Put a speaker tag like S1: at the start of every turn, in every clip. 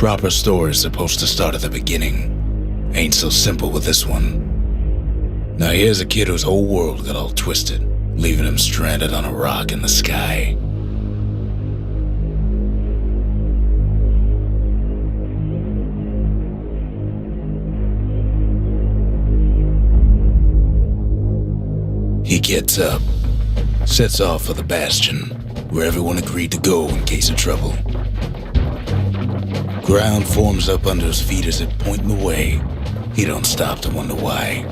S1: Proper story's supposed to start at the beginning. Ain't so simple with this one. Now here's a kid whose whole world got all twisted, leaving him stranded on a rock in the sky. He gets up, sets off for the Bastion, where everyone agreed to go in case of trouble. Ground forms up under his feet as it pointing the way. He don't stop to wonder why.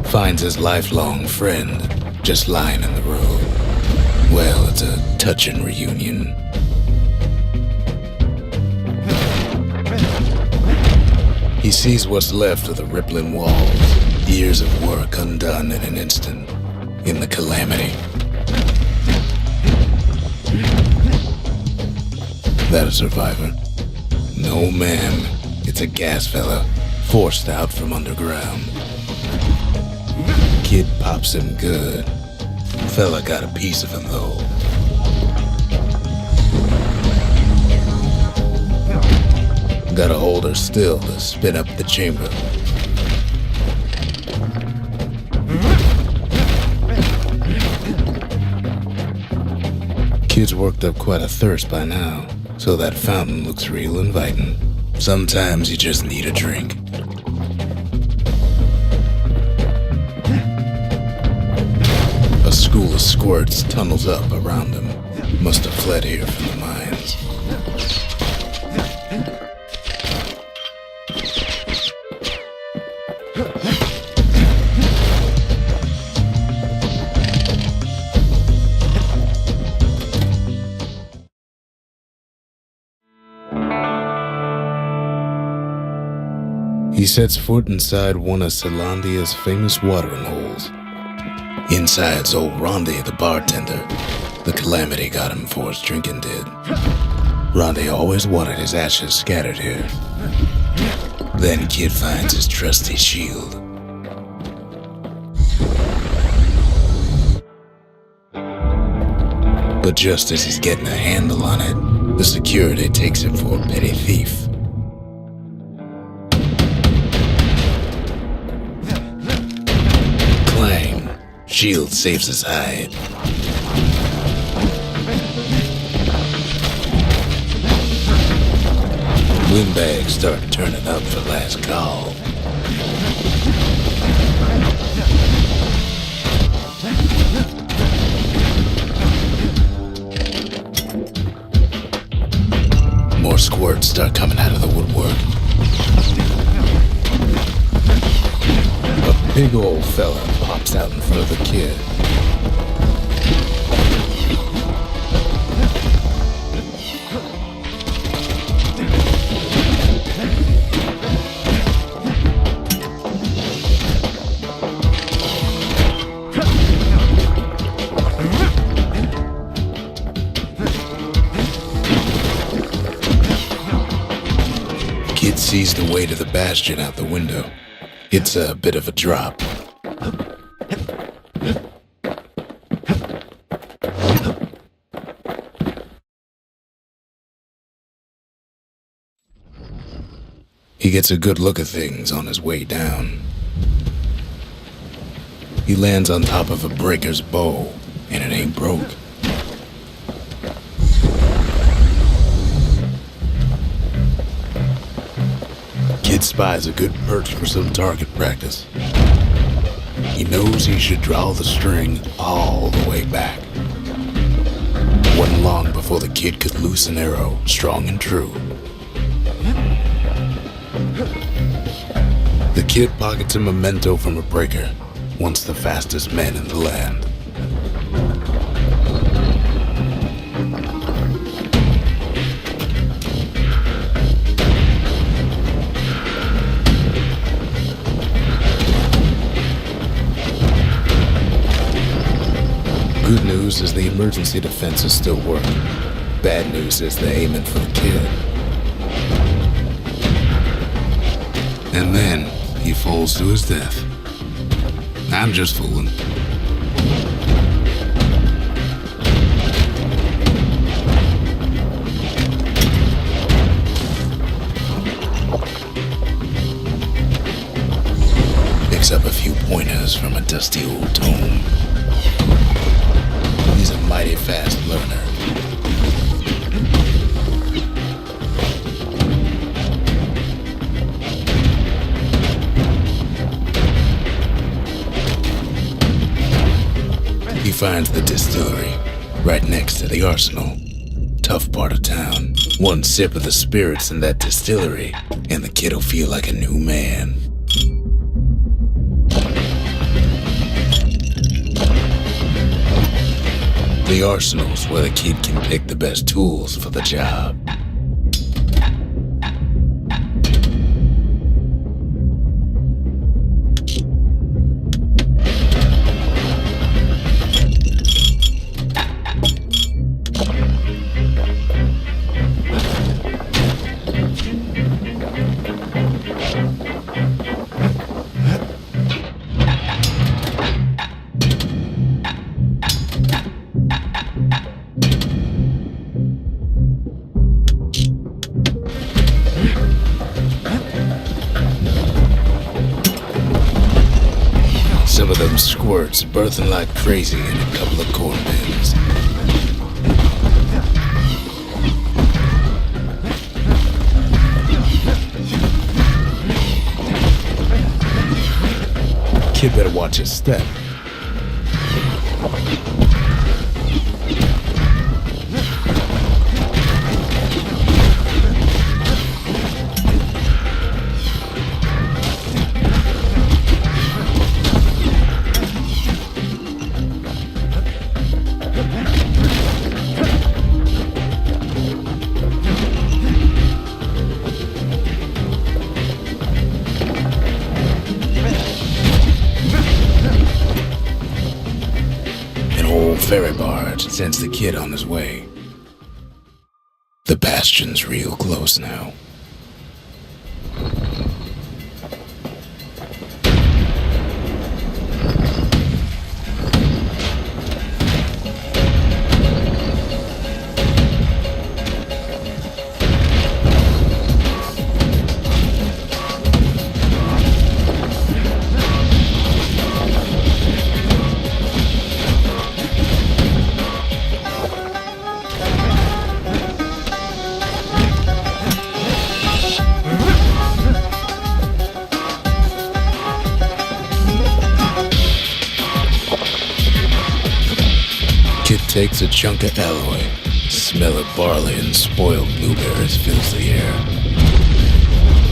S1: Finds his lifelong friend just lying in the road. Well, it's a touching reunion. He sees what's left of the rippling walls. Years of work undone in an instant, in the calamity. That a survivor? No, ma'am. It's a gas fella, forced out from underground. Kid pops him good. Fella got a piece of him, though. Gotta hold her still to spin up the chamber. Kid's worked up quite a thirst by now, so that fountain looks real inviting. Sometimes you just need a drink. A school of squirts tunnels up around him. Must have fled here from the mines. He sets foot inside one of Celandia's famous watering holes. Inside's old Rondi, the bartender. The calamity got him before his drinking did. Rondi always wanted his ashes scattered here. Then Kid finds his trusty shield. But just as he's getting a handle on it, the security takes him for a petty thief. Shield saves his hide. Windbags start turning up for last call. More squirts start coming out of the woodwork. A big old fella pops out in front of the kid. Kid sees the way to the Bastion out the window. It's a bit of a drop. He gets a good look at things on his way down. He lands on top of a breaker's bow, and it ain't broke. Kid spies a good perch for some target practice. He knows he should draw the string all the way back. Wasn't long before the kid could loose an arrow, strong and true. The kid pockets a memento from a breaker, once the fastest men in the land. Good news is the emergency defenses still work. Bad news is they're aiming for the kid. And then he falls to his death. I'm just fooling. up a few pointers from a dusty old tome. He's a mighty fast learner. He finds the distillery right next to the arsenal. Tough part of town. One sip of the spirits in that distillery, and the kid'll feel like a new man. The arsenal's where the kid can pick the best tools for the job. Some of them squirts birthing like crazy in a couple of corn bins. Kid better watch his step. Ferry barge sends the kid on his way. The Bastion's real close now. Kid takes a chunk of alloy. Smell of barley and spoiled blueberries fills the air.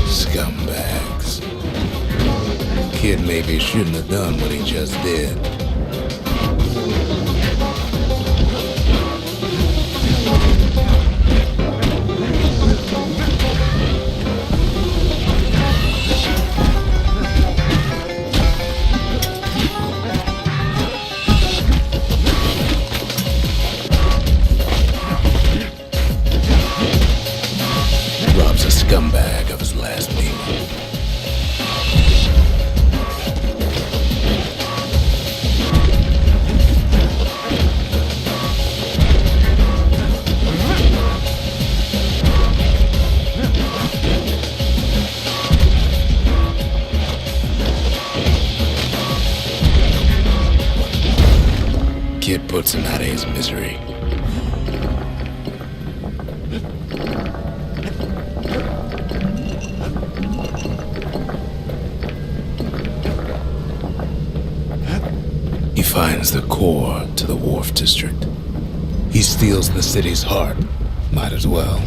S1: Scumbags. Kid maybe shouldn't have done what he just did. Robs a scumbag of his last meal. Kid puts him out of his misery. He finds the core to the Wharf District. He steals the city's heart. Might as well.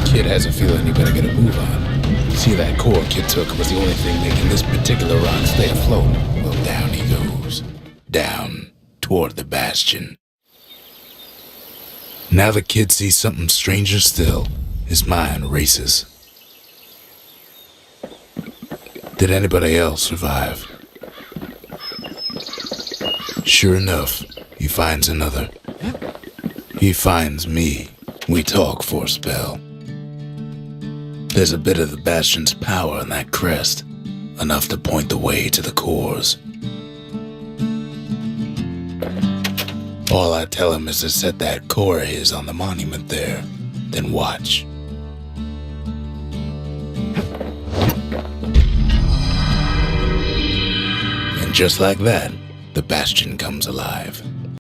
S1: Kid has a feeling he better get a move on. See, that core Kid took was the only thing making this particular rock stay afloat. Well, down he goes. Down toward the Bastion. Now the kid sees something stranger still. His mind races. Did anybody else survive? Sure enough, he finds another. He finds me. We talk for a spell. There's a bit of the Bastion's power in that crest, enough to point the way to the cores. All I tell him is to set that core of his on the monument there, then watch. just like that, the Bastion comes alive.